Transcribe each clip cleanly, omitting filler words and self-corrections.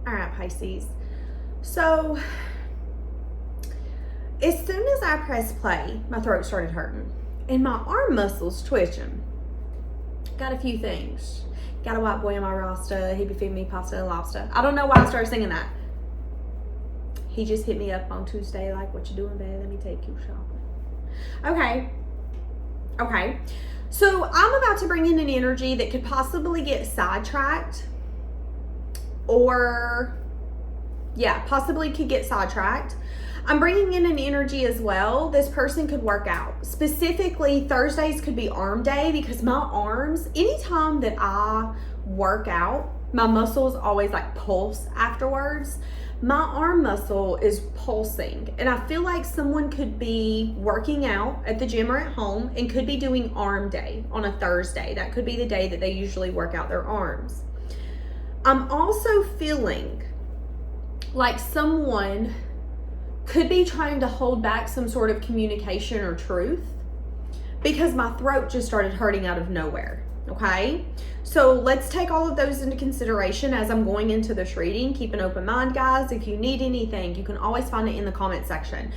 All right, Pisces. So, as soon as I pressed play, my throat started hurting and my arm muscles twitching. Got a few things. Got a white boy in my Rasta. He be feeding me pasta and lobster. I don't know why I started singing that. He just hit me up on Tuesday like, what you doing, babe? Let me take you shopping. Okay. So I'm about to bring in an energy that could possibly get sidetracked possibly could get sidetracked. I'm bringing in an energy as well. This person could work out. Specifically, Thursdays could be arm day because my arms, anytime that I work out, my muscles always like pulse afterwards. My arm muscle is pulsing and I feel like someone could be working out at the gym or at home and could be doing arm day on a Thursday. That could be the day that they usually work out their arms. I'm also feeling like someone could be trying to hold back some sort of communication or truth because my throat just started hurting out of nowhere. Okay, so let's take all of those into consideration as I'm going into this reading. Keep an open mind, guys. If you need anything, you can always find it in the comment section.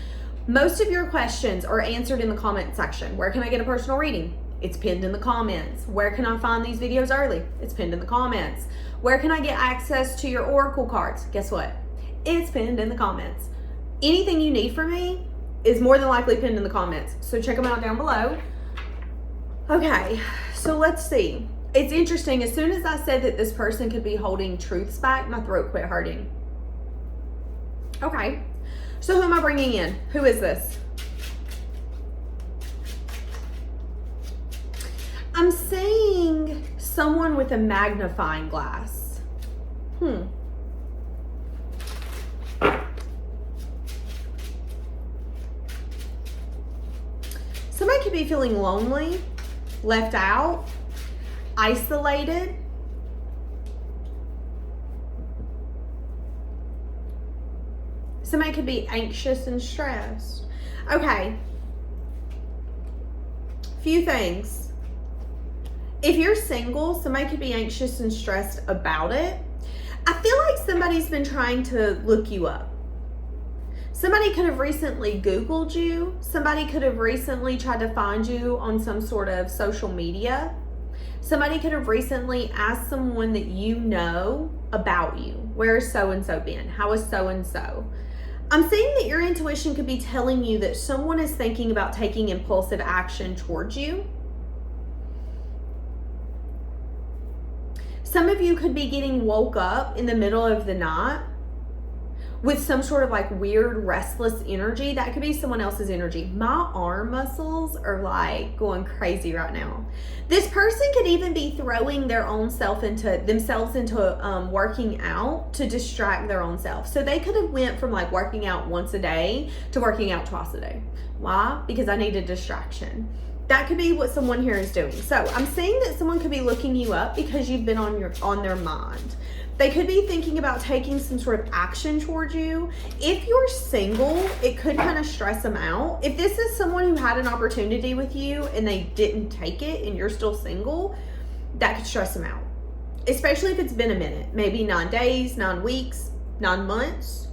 Most of your questions are answered in the comment section. Where can I get a personal reading? It's pinned in the comments. Where can I find these videos early? It's pinned in the comments. Where can I get access to your oracle cards? Guess what? It's pinned in the comments. Anything you need from me is more than likely pinned in the comments. So check them out down below. Okay, so let's see. It's interesting. As soon as I said that this person could be holding truths back, my throat quit hurting. Okay, so who am I bringing in? Who is this? I'm seeing someone with a magnifying glass. Somebody could be feeling lonely, left out, isolated. Somebody could be anxious and stressed. Okay. Few things. If you're single, somebody could be anxious and stressed about it. I feel like somebody's been trying to look you up. Somebody could have recently Googled you. Somebody could have recently tried to find you on some sort of social media. Somebody could have recently asked someone that you know about you. Where has so-and-so been? How is so-and-so? I'm seeing that your intuition could be telling you that someone is thinking about taking impulsive action towards you. Some of you could be getting woke up in the middle of the night with some sort of like weird restless energy. That could be someone else's energy. My arm muscles are like going crazy right now. This person could even be throwing their own self into working out to distract their own self. So they could have went from like working out once a day to working out twice a day. Why? Because I need a distraction. That could be what someone here is doing. So I'm saying that someone could be looking you up because you've been on their mind. They could be thinking about taking some sort of action towards you. If you're single, it could kind of stress them out. If this is someone who had an opportunity with you and they didn't take it and you're still single, that could stress them out. Especially if it's been a minute, maybe 9 days, 9 weeks, 9 months.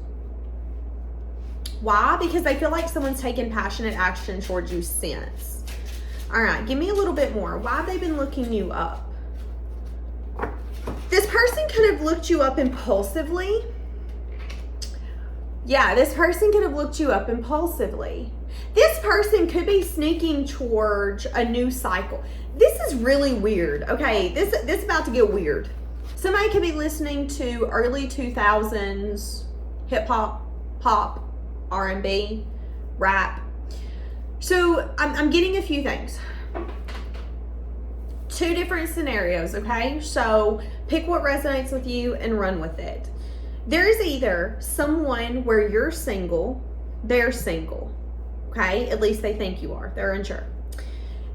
Why? Because they feel like someone's taken passionate action towards you since. All right, give me a little bit more. Why have they been looking you up? This person could have looked you up impulsively. Yeah, this person could have looked you up impulsively. This person could be sneaking towards a new cycle. This is really weird. Okay, this is about to get weird. Somebody could be listening to early 2000s hip hop, pop, R&B, rap. So I'm getting a few things. 2 different scenarios, okay? So pick what resonates with you and run with it. There is either someone where you're single, they're single, okay? At least they think you are. They're unsure.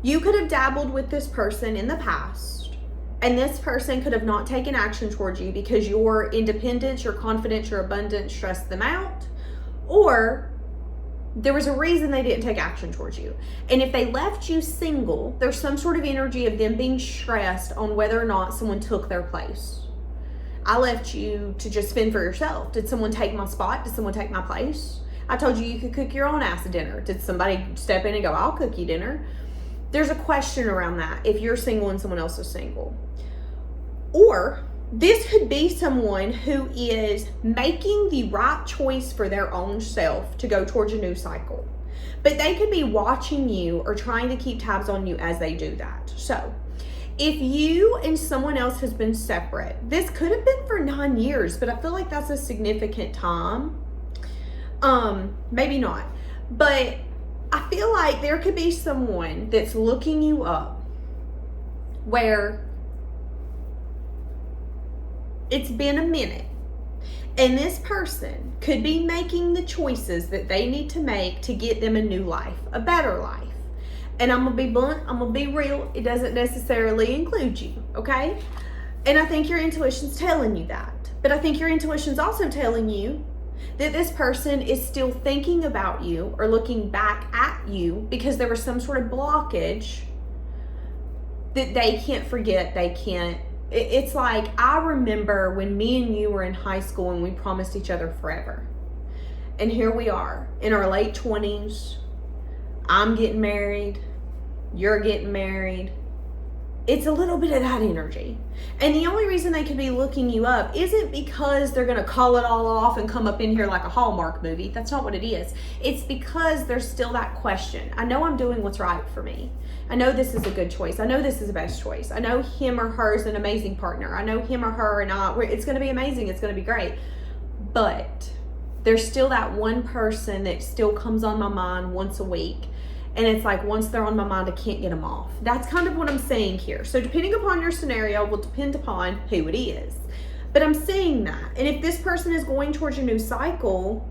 You could have dabbled with this person in the past, and this person could have not taken action towards you because your independence, your confidence, your abundance stressed them out, or there was a reason they didn't take action towards you. And if they left you single, there's some sort of energy of them being stressed on whether or not someone took their place. I left you to just fend for yourself. Did someone take my spot? Did someone take my place? I told you could cook your own ass a dinner. Did somebody step in and go, I'll cook you dinner? There's a question around that if you're single and someone else is single. Or this could be someone who is making the right choice for their own self to go towards a new cycle. But they could be watching you or trying to keep tabs on you as they do that. So if you and someone else has been separate, this could have been for 9 years, but I feel like that's a significant time. Maybe not. But I feel like there could be someone that's looking you up where it's been a minute, and this person could be making the choices that they need to make to get them a new life, a better life. And I'm gonna be blunt, I'm gonna be real, it doesn't necessarily include you, okay? And I think your intuition's telling you that. But I think your intuition's also telling you that this person is still thinking about you or looking back at you because there was some sort of blockage that they can't forget, they can't. It's like, I remember when me and you were in high school and we promised each other forever. And here we are in our late 20s. I'm getting married. You're getting married. It's a little bit of that energy. And the only reason they could be looking you up isn't because they're going to call it all off and come up in here like a Hallmark movie. That's not what it is. It's because there's still that question. I know I'm doing what's right for me. I know this is a good choice. I know this is the best choice. I know him or her is an amazing partner. I know him or her and it's going to be amazing. It's going to be great. But there's still that one person that still comes on my mind once a week. And it's like, once they're on my mind, I can't get them off. That's kind of what I'm saying here. So depending upon your scenario will depend upon who it is. But I'm saying that. And if this person is going towards a new cycle,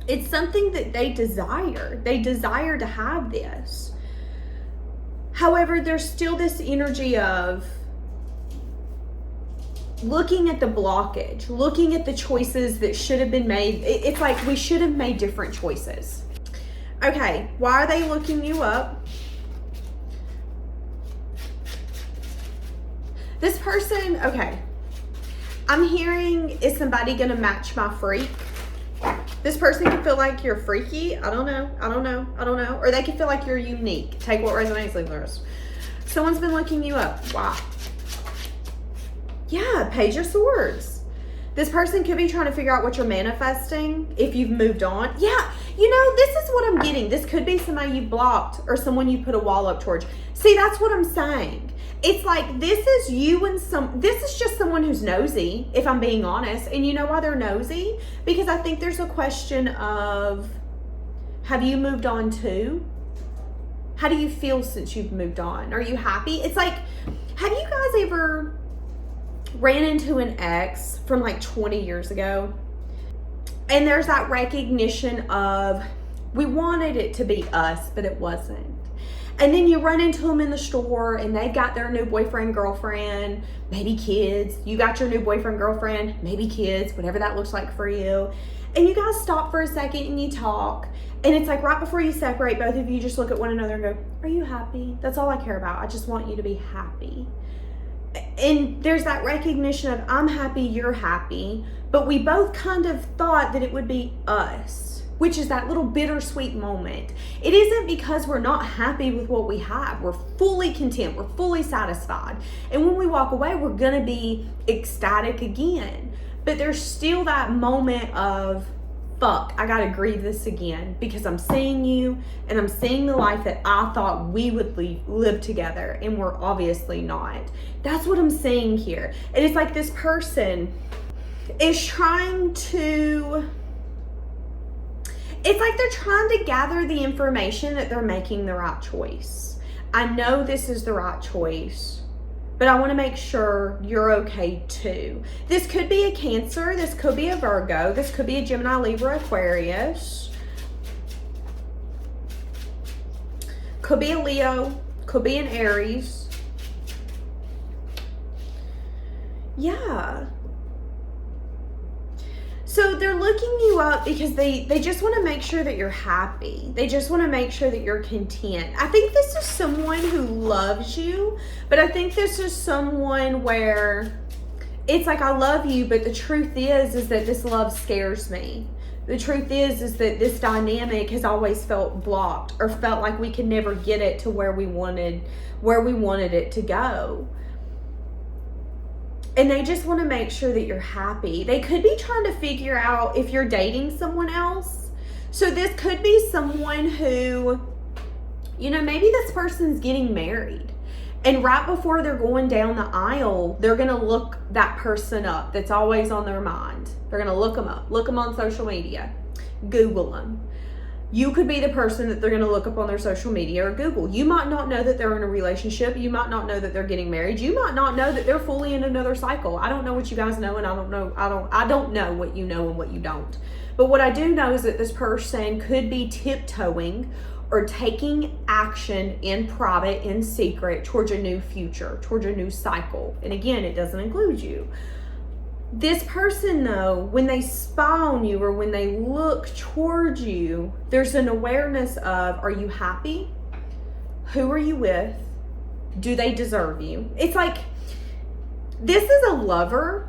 it's something that they desire. They desire to have this. However, there's still this energy of looking at the blockage, looking at the choices that should have been made. It's like we should have made different choices. Okay, why are they looking you up? This person, okay, I'm hearing, is somebody gonna match my freak? This person can feel like you're freaky. I don't know. Or they can feel like you're unique. Take what resonates, leave the rest. Someone's been looking you up. Why? Yeah, Page of Swords. This person could be trying to figure out what you're manifesting if you've moved on. Yeah, this is what I'm getting. This could be somebody you blocked or someone you put a wall up towards. See, that's what I'm saying. It's like this is just someone who's nosy, if I'm being honest. And you know why they're nosy? Because I think there's a question of, have you moved on too? How do you feel since you've moved on? Are you happy? It's like, have you guys ever ran into an ex from like 20 years ago? And there's that recognition of, we wanted it to be us, but it wasn't. And then you run into them in the store and they've got their new boyfriend, girlfriend, maybe kids. You got your new boyfriend, girlfriend, maybe kids, whatever that looks like for you. And you guys stop for a second and you talk. And it's like right before you separate, both of you just look at one another and go, are you happy? That's all I care about. I just want you to be happy. And there's that recognition of, I'm happy, you're happy. But we both kind of thought that it would be us, which is that little bittersweet moment. It isn't because we're not happy with what we have. We're fully content. We're fully satisfied. And when we walk away, we're going to be ecstatic again. But there's still that moment of, fuck, I got to grieve this again because I'm seeing you and I'm seeing the life that I thought we would live together, and we're obviously not. That's what I'm saying here. And it's like this person is trying to, it's like they're trying to gather the information that they're making the right choice. I know this is the right choice, but I want to make sure you're okay too. This could be a Cancer, this could be a Virgo, this could be a Gemini, Libra, Aquarius, could be a Leo, could be an Aries. Yeah. So they're looking you up because they just want to make sure that you're happy. They just want to make sure that you're content. I think this is someone who loves you, but I think this is someone where it's like, I love you, but the truth is that this love scares me. The truth is that this dynamic has always felt blocked, or felt like we could never get it to where we wanted it to go. And they just want to make sure that you're happy. They could be trying to figure out if you're dating someone else. So this could be someone who, maybe this person's getting married. And right before they're going down the aisle, they're going to look that person up that's always on their mind. They're going to look them up, look them on social media, Google them. You could be the person that they're going to look up on their social media or Google. You might not know that they're in a relationship. You might not know that they're getting married. You might not know that they're fully in another cycle. I don't know what you guys know, and I don't know what you know and what you don't. But what I do know is that this person could be tiptoeing or taking action in private, in secret, towards a new future, towards a new cycle. And again, it doesn't include you. This person, though, when they spy on you or when they look towards you, there's an awareness of, are you happy? Who are you with? Do they deserve you? It's like, this is a lover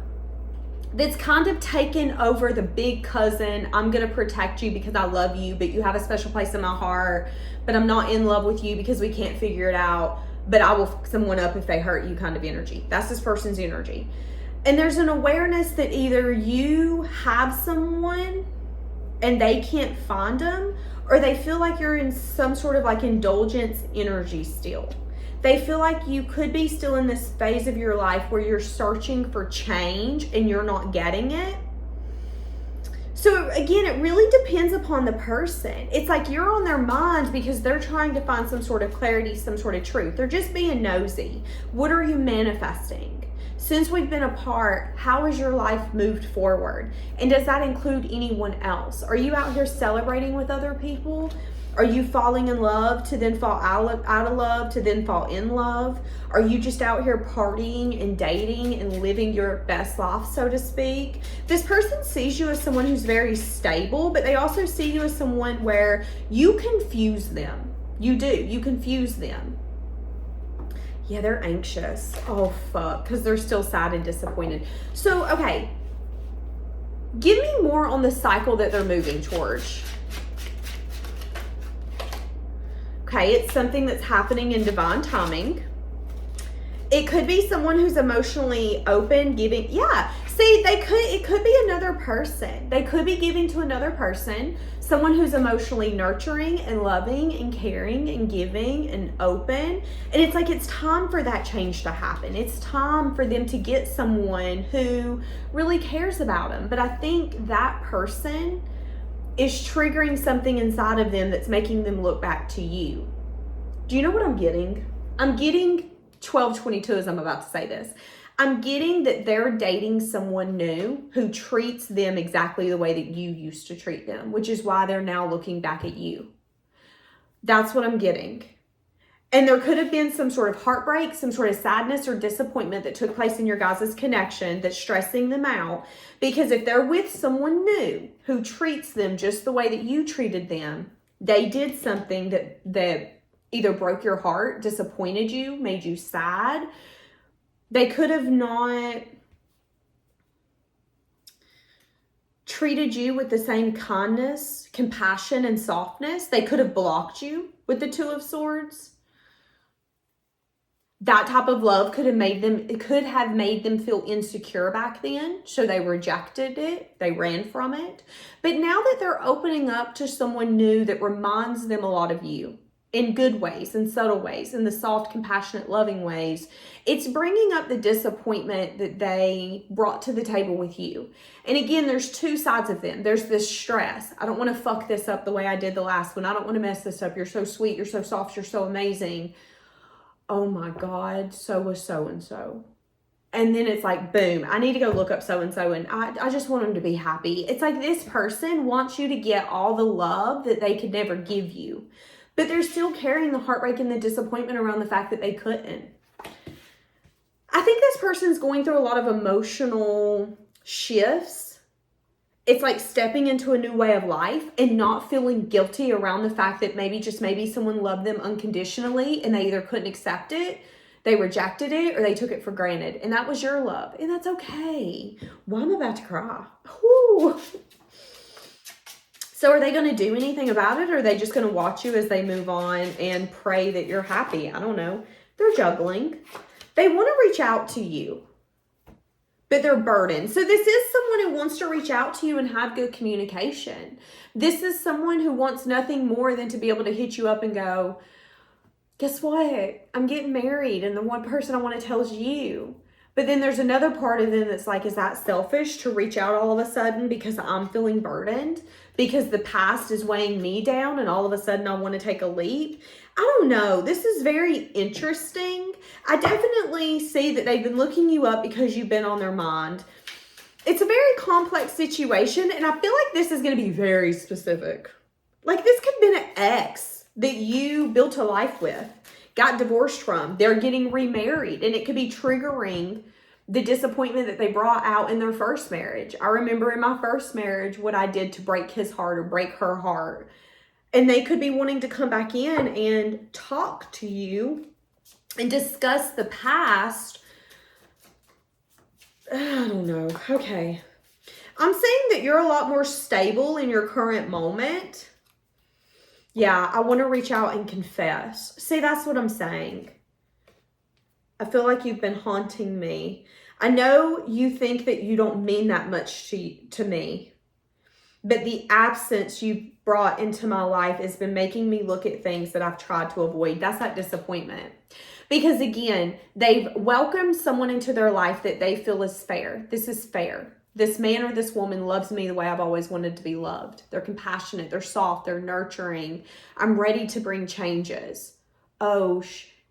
that's kind of taken over the big cousin. I'm going to protect you because I love you, but you have a special place in my heart, but I'm not in love with you because we can't figure it out, but I will fuck someone up if they hurt you kind of energy. That's this person's energy. And there's an awareness that either you have someone and they can't find them, or they feel like you're in some sort of like indulgence energy still. They feel like you could be still in this phase of your life where you're searching for change and you're not getting it. So again, it really depends upon the person. It's like you're on their mind because they're trying to find some sort of clarity, some sort of truth. They're just being nosy. What are you manifesting? Since we've been apart, how has your life moved forward? And does that include anyone else? Are you out here celebrating with other people? Are you falling in love to then fall out of love to then fall in love? Are you just out here partying and dating and living your best life, so to speak? This person sees you as someone who's very stable, but they also see you as someone where you confuse them. You do. You confuse them. Yeah, they're anxious. Oh, fuck. Because they're still sad and disappointed. So, okay. Give me more on the cycle that they're moving towards. Okay, it's something that's happening in divine timing. It could be someone who's emotionally open, giving. Yeah, see, it could be another person. They could be giving to another person, someone who's emotionally nurturing and loving and caring and giving and open. And it's like, it's time for that change to happen. It's time for them to get someone who really cares about them. But I think that person is triggering something inside of them that's making them look back to you. Do you know what I'm getting? I'm getting 1222 as I'm about to say this. I'm getting that they're dating someone new who treats them exactly the way that you used to treat them, which is why they're now looking back at you. That's what I'm getting. And there could have been some sort of heartbreak, some sort of sadness or disappointment that took place in your guys' connection that's stressing them out. Because if they're with someone new who treats them just the way that you treated them, they did something that either broke your heart, disappointed you, made you sad. They could have not treated you with the same kindness, compassion, and softness. They could have blocked you with the Two of Swords. That type of love could have made them feel insecure back then. So they rejected it. They ran from it. But now that they're opening up to someone new that reminds them a lot of you in good ways, in subtle ways, in the soft, compassionate, loving ways, it's bringing up the disappointment that they brought to the table with you. And again, there's two sides of them. There's this stress. I don't want to fuck this up the way I did the last one. I don't want to mess this up. You're so sweet. You're so soft. You're so amazing. Oh my God, so was so-and-so. And then it's like, boom, I need to go look up so-and-so and I just want them to be happy. It's like this person wants you to get all the love that they could never give you. But they're still carrying the heartbreak and the disappointment around the fact that they couldn't. I think this person's going through a lot of emotional shifts. It's like stepping into a new way of life and not feeling guilty around the fact that maybe someone loved them unconditionally and they either couldn't accept it, They rejected it or they took it for granted. And that was your love. And that's okay. Well, I'm about to cry. Whew. So are they going to do anything about it, or are they just going to watch you as they move on and pray that you're happy? I don't know. They're juggling. They want to reach out to you, but they're burdened. So this is someone who wants to reach out to you and have good communication. This is someone who wants nothing more than to be able to hit you up and go, guess what? I'm getting married, and the one person I want to tell is you. But then there's another part of them that's like, is that selfish to reach out all of a sudden because I'm feeling burdened? Because the past is weighing me down and all of a sudden I want to take a leap? I don't know. This is very interesting. I definitely see that they've been looking you up because you've been on their mind. It's a very complex situation, and I feel like this is going to be very specific. Like this could have been an ex that you built a life with, got divorced from. They're getting remarried, and it could be triggering the disappointment that they brought out in their first marriage. I remember in my first marriage what I did to break his heart or break her heart. And they could be wanting to come back in and talk to you and discuss the past. I don't know. Okay. I'm saying that you're a lot more stable in your current moment. Yeah, I want to reach out and confess. See, that's what I'm saying. I feel like you've been haunting me. I know you think that you don't mean that much to me, but the absence you brought into my life has been making me look at things that I've tried to avoid. That's that disappointment. Because again, they've welcomed someone into their life that they feel is fair. This is fair. This man or this woman loves me the way I've always wanted to be loved. They're compassionate. They're soft. They're nurturing. I'm ready to bring changes. Oh,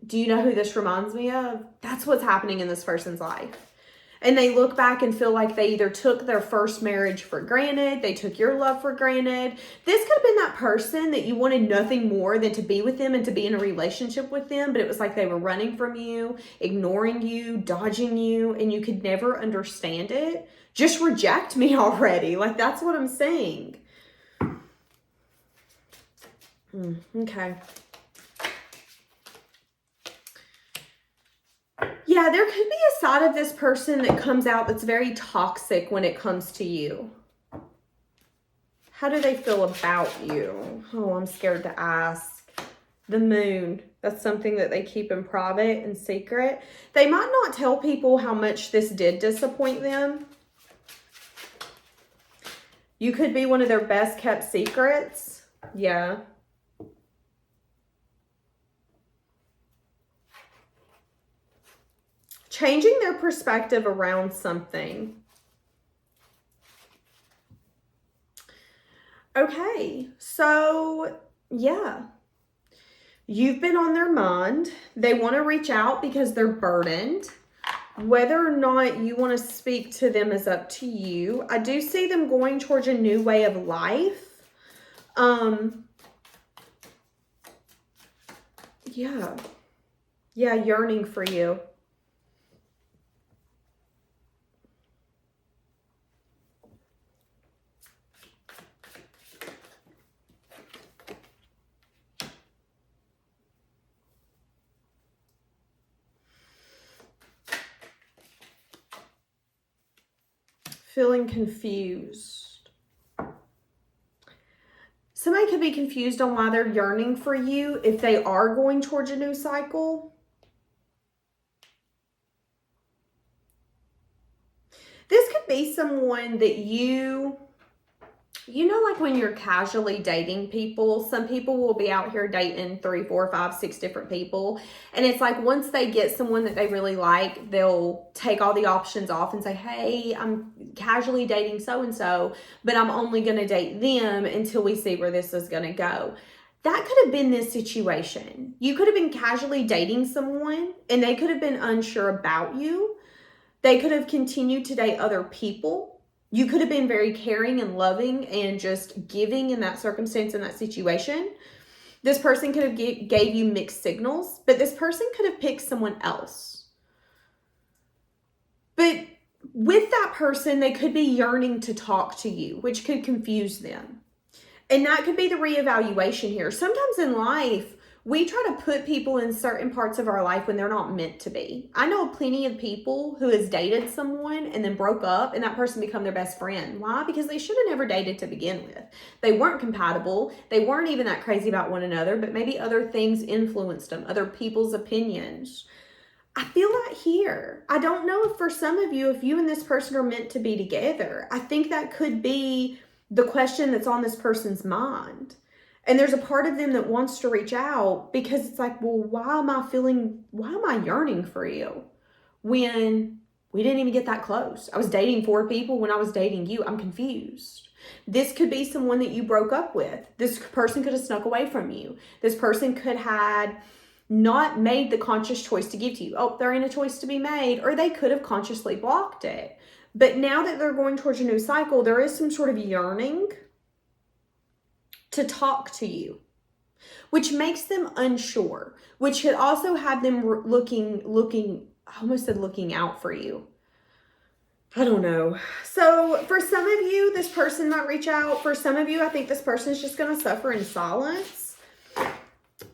do you know who this reminds me of? That's what's happening in this person's life. And they look back and feel like they either took their first marriage for granted, they took your love for granted. This could have been that person that you wanted nothing more than to be with them and to be in a relationship with them, but it was like they were running from you, ignoring you, dodging you, and you could never understand it. Just reject me already. Like, that's what I'm saying. Okay. Yeah, there could be a side of this person that comes out that's very toxic when it comes to you. How do they feel about you? Oh, I'm scared to ask. The moon. That's something that they keep in private and secret. They might not tell people how much this did disappoint them. You could be one of their best kept secrets. Yeah. Changing their perspective around something. Okay, so yeah. You've been on their mind. They want to reach out because they're burdened. Whether or not you want to speak to them is up to you. I do see them going towards a new way of life. Yeah, yearning for you. Feeling confused. Somebody could be confused on why they're yearning for you if they are going towards a new cycle. This could be someone that you know, like when you're casually dating people, some people will be out here dating 3, 4, 5, 6 different people. And it's like once they get someone that they really like, they'll take all the options off and say, hey, I'm casually dating so-and-so, but I'm only going to date them until we see where this is going to go. That could have been this situation. You could have been casually dating someone and they could have been unsure about you. They could have continued to date other people. You could have been very caring and loving and just giving in that circumstance, in that situation. This person could have gave you mixed signals, but this person could have picked someone else. But with that person, they could be yearning to talk to you, which could confuse them. And that could be the reevaluation here. Sometimes in life, We try to put people in certain parts of our life when they're not meant to be. I know plenty of people who has dated someone and then broke up and that person become their best friend. Why? Because they should have never dated to begin with. They weren't compatible. They weren't even that crazy about one another, but maybe other things influenced them, other people's opinions. I feel that here. I don't know if for some of you, if you and this person are meant to be together. I think that could be the question that's on this person's mind. And there's a part of them that wants to reach out because it's like, well, why am I yearning for you when we didn't even get that close? I was dating 4 people when I was dating you. I'm confused. This could be someone that you broke up with. This person could have snuck away from you. This person could have not made the conscious choice to give to you. Oh, there ain't a choice to be made. Or they could have consciously blocked it. But now that they're going towards a new cycle, there is some sort of yearning to talk to you, which makes them unsure, which could also have them looking, I almost said looking out for you. I don't know. So for some of you, this person might reach out. For some of you, I think this person is just going to suffer in silence.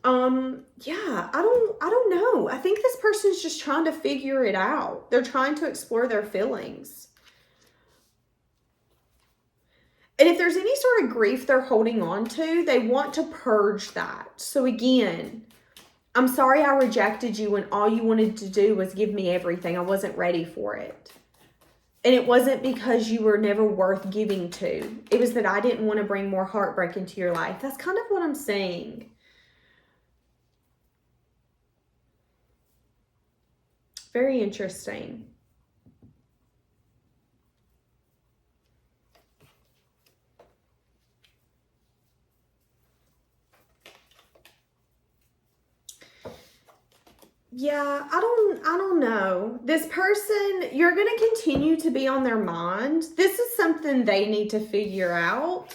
Yeah, I don't know. I think this person's just trying to figure it out. They're trying to explore their feelings. And if there's any sort of grief they're holding on to, they want to purge that. So again, I'm sorry I rejected you when all you wanted to do was give me everything. I wasn't ready for it. And it wasn't because you were never worth giving to. It was that I didn't want to bring more heartbreak into your life. That's kind of what I'm saying. Very interesting. Yeah, I don't know. This person, you're going to continue to be on their mind. This is something they need to figure out.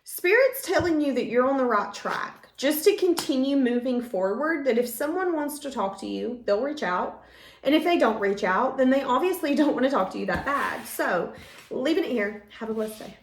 Spirit's telling you that you're on the right track. Just to continue moving forward, that if someone wants to talk to you, they'll reach out. And if they don't reach out, then they obviously don't want to talk to you that bad. So, leaving it here. Have a blessed day.